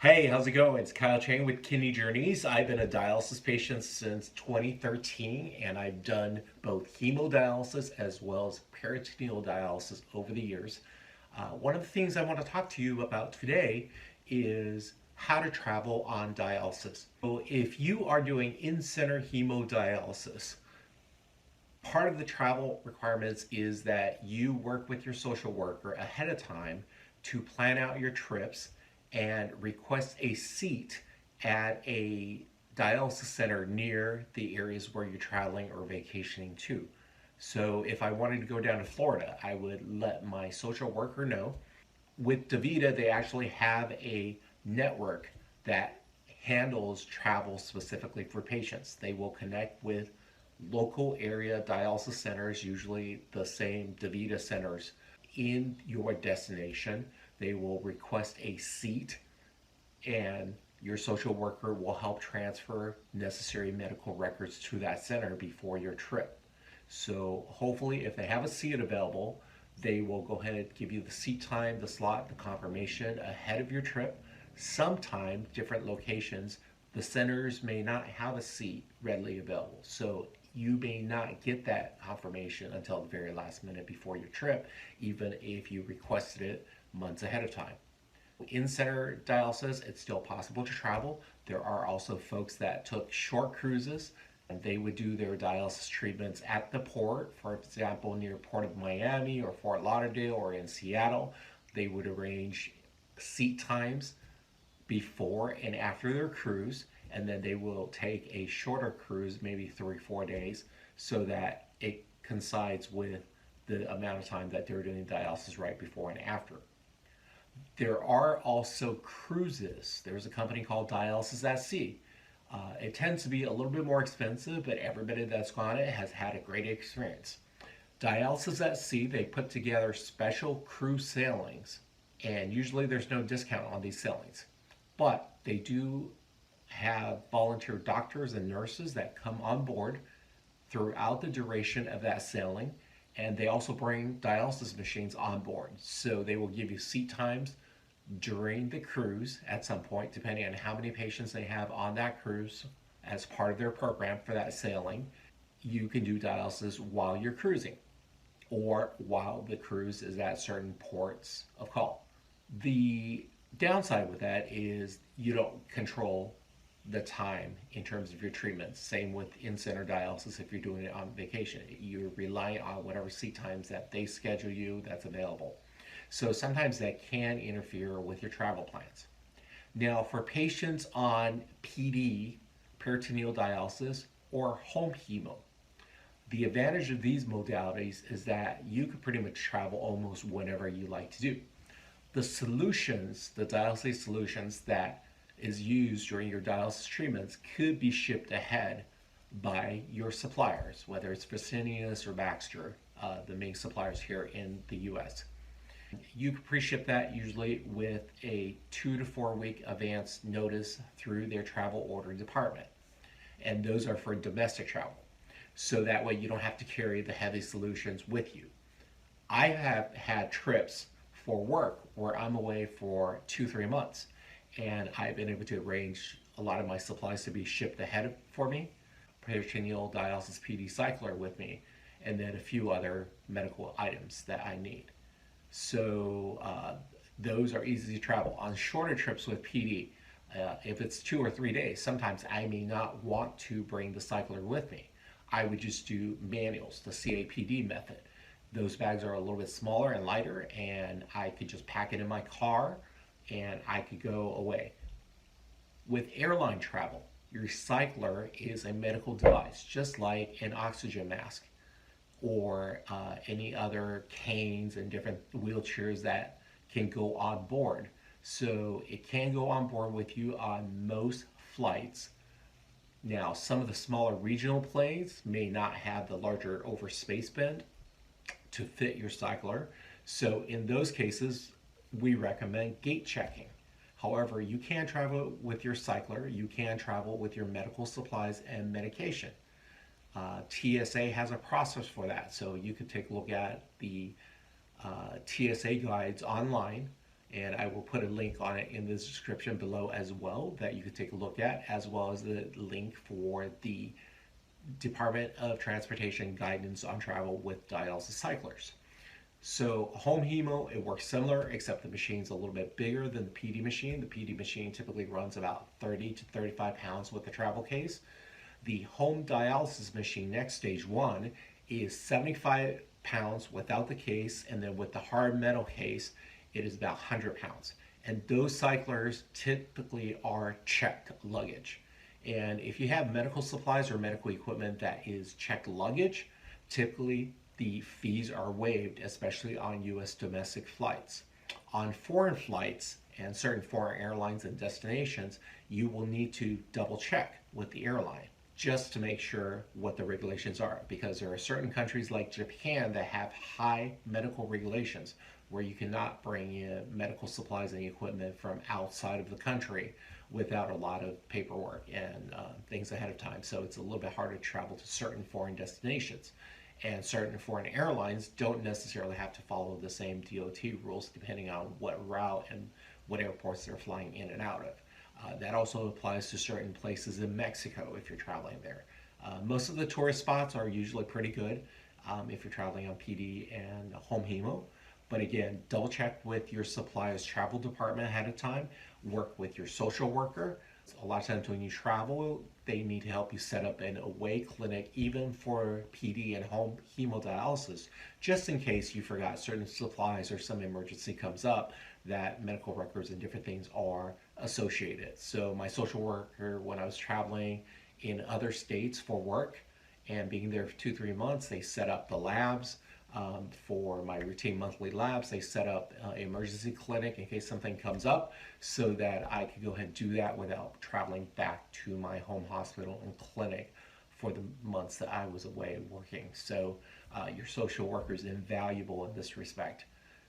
Hey, how's it going? It's Kyle Chang with Kidney Journeys. I've been a dialysis patient since 2013, and I've done both hemodialysis as well as peritoneal dialysis over the years. One of the things I want to talk to you about today is how to travel on dialysis. So, if you are doing in-center hemodialysis, part of the travel requirements is that you work with your social worker ahead of time to plan out your trips and request a seat at a dialysis center near the areas where you're traveling or vacationing to. So if I wanted to go down to Florida, I would let my social worker know. With DaVita, they actually have a network that handles travel specifically for patients. They will connect with local area dialysis centers, usually the same DaVita centers in your destination. They will request a seat, and your social worker will help transfer necessary medical records to that center before your trip. So hopefully, if they have a seat available, they will go ahead and give you the seat time, the slot, the confirmation ahead of your trip. Sometimes different locations, the centers may not have a seat readily available. So you may not get that confirmation until the very last minute before your trip, even if you requested it months ahead of time. In center dialysis, it's still possible to travel. There are also folks that took short cruises and they would do their dialysis treatments at the port, for example, near Port of Miami or Fort Lauderdale or in Seattle. They would arrange seat times before and after their cruise, and then they will take a shorter cruise, maybe 3 or 4 days, so that it coincides with the amount of time that they're doing dialysis right before and after. There are also cruises. There's a company called Dialysis at Sea. It tends to be a little bit more expensive, but everybody that's gone it has had a great experience. Dialysis at Sea, they put together special cruise sailings, and usually there's no discount on these sailings. But they do have volunteer doctors and nurses that come on board throughout the duration of that sailing, and they also bring dialysis machines on board. So they will give you seat times during the cruise at some point, depending on how many patients they have on that cruise as part of their program for that sailing. You can do dialysis while you're cruising or while the cruise is at certain ports of call. The downside with that is you don't control the time in terms of your treatments. Same with in-center dialysis. If you're doing it on vacation, you're relying on whatever seat times that they schedule you that's available. So sometimes that can interfere with your travel plans. Now, for patients on PD, peritoneal dialysis, or home hemo, the advantage of these modalities is that you can pretty much travel almost whenever you like to do. The solutions, the dialysis solutions that is used during your dialysis treatments could be shipped ahead by your suppliers, whether it's Fresenius or Baxter, the main suppliers here in the US. You can pre-ship that usually with a 2 to 4 week advance notice through their travel order department. And those are for domestic travel. So that way you don't have to carry the heavy solutions with you. I have had trips for work where I'm away for 2, 3 months, and I've been able to arrange a lot of my supplies to be shipped ahead for me, peritoneal dialysis PD cycler with me, and then a few other medical items that I need. So those are easy to travel. On shorter trips with PD, if it's 2 or 3 days, sometimes I may not want to bring the cycler with me. I would just do manuals, the CAPD method. Those bags are a little bit smaller and lighter, and I could just pack it in my car and I could go away. With airline travel, your cycler is a medical device, just like an oxygen mask or any other canes and different wheelchairs that can go on board. So it can go on board with you on most flights. Now, some of the smaller regional planes may not have the larger over space bend to fit your cycler. So in those cases, we recommend gate checking. However, you can travel with your cycler, you can travel with your medical supplies and medication. TSA has a process for that, so you could take a look at the TSA guides online and I will put a link on it in the description below as well that you can take a look at, as well as the link for the Department of Transportation guidance on travel with dialysis cyclers. So home hemo, it works similar, except the machine's a little bit bigger than the PD machine. The PD machine typically runs about 30 to 35 pounds with the travel case. The home dialysis machine, next stage one, is 75 pounds without the case, and then with the hard metal case, it is about 100 pounds. And those cyclers typically are checked luggage. And if you have medical supplies or medical equipment that is checked luggage, typically the fees are waived, especially on US domestic flights. On foreign flights and certain foreign airlines and destinations, you will need to double check with the airline just to make sure what the regulations are, because there are certain countries like Japan that have high medical regulations where you cannot bring in medical supplies and equipment from outside of the country without a lot of paperwork and things ahead of time. So it's a little bit harder to travel to certain foreign destinations. And certain foreign airlines don't necessarily have to follow the same DOT rules depending on what route and what airports they're flying in and out of. That also applies to certain places in Mexico if you're traveling there. Most of the tourist spots are usually pretty good if you're traveling on PD and home hemo. But again, double check with your supplier's travel department ahead of time. Work with your social worker. A lot of times when you travel, they need to help you set up an away clinic, even for PD and home hemodialysis, just in case you forgot certain supplies or some emergency comes up that medical records and different things are associated. So my social worker, when I was traveling in other states for work and being there for 2-3 months, they set up the labs. For my routine monthly labs, they set up an emergency clinic in case something comes up so that I could go ahead and do that without traveling back to my home hospital and clinic for the months that I was away working. So your social worker is invaluable in this respect.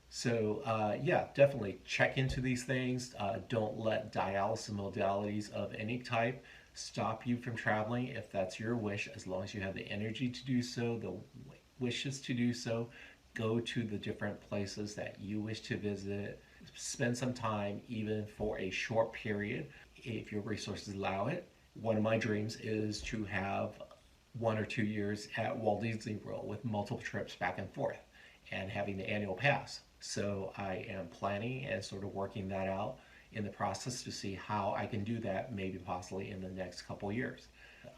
So yeah, definitely check into these things. Don't let dialysis modalities of any type stop you from traveling if that's your wish, as long as you have the energy to do so, the wishes to do so. Go to the different places that you wish to visit. Spend some time, even for a short period, if your resources allow it. One of my dreams is to have 1 or 2 years at Walt Disney World with multiple trips back and forth and having the annual pass. So I am planning and sort of working that out in the process to see how I can do that, maybe possibly in the next couple years.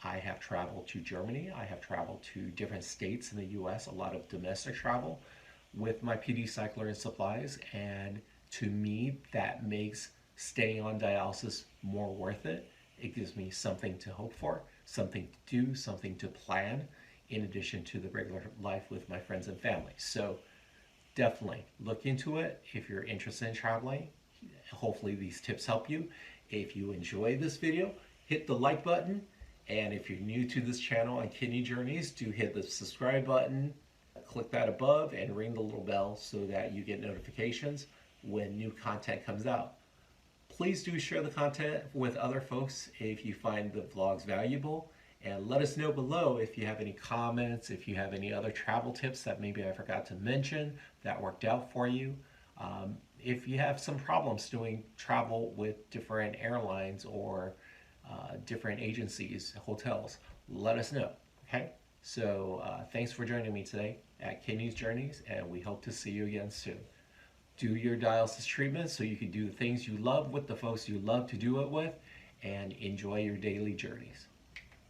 I have traveled to Germany. I have traveled to different states in the US, a lot of domestic travel with my PD cycler and supplies. And to me, that makes staying on dialysis more worth it. It gives me something to hope for, something to do, something to plan, in addition to the regular life with my friends and family. So definitely look into it if you're interested in traveling. Hopefully these tips help you. If you enjoy this video, hit the like button. And if you're new to this channel on Kidney Journeys, do hit the subscribe button, click that above, and ring the little bell so that you get notifications when new content comes out. Please do share the content with other folks if you find the vlogs valuable. And let us know below if you have any comments, if you have any other travel tips that maybe I forgot to mention that worked out for you. If you have some problems doing travel with different airlines or different agencies, hotels, let us know. Okay, so thanks for joining me today at Kidney Journeys, and we hope to see you again soon. Do your dialysis treatment so you can do the things you love with the folks you love to do it with, and enjoy your daily journeys.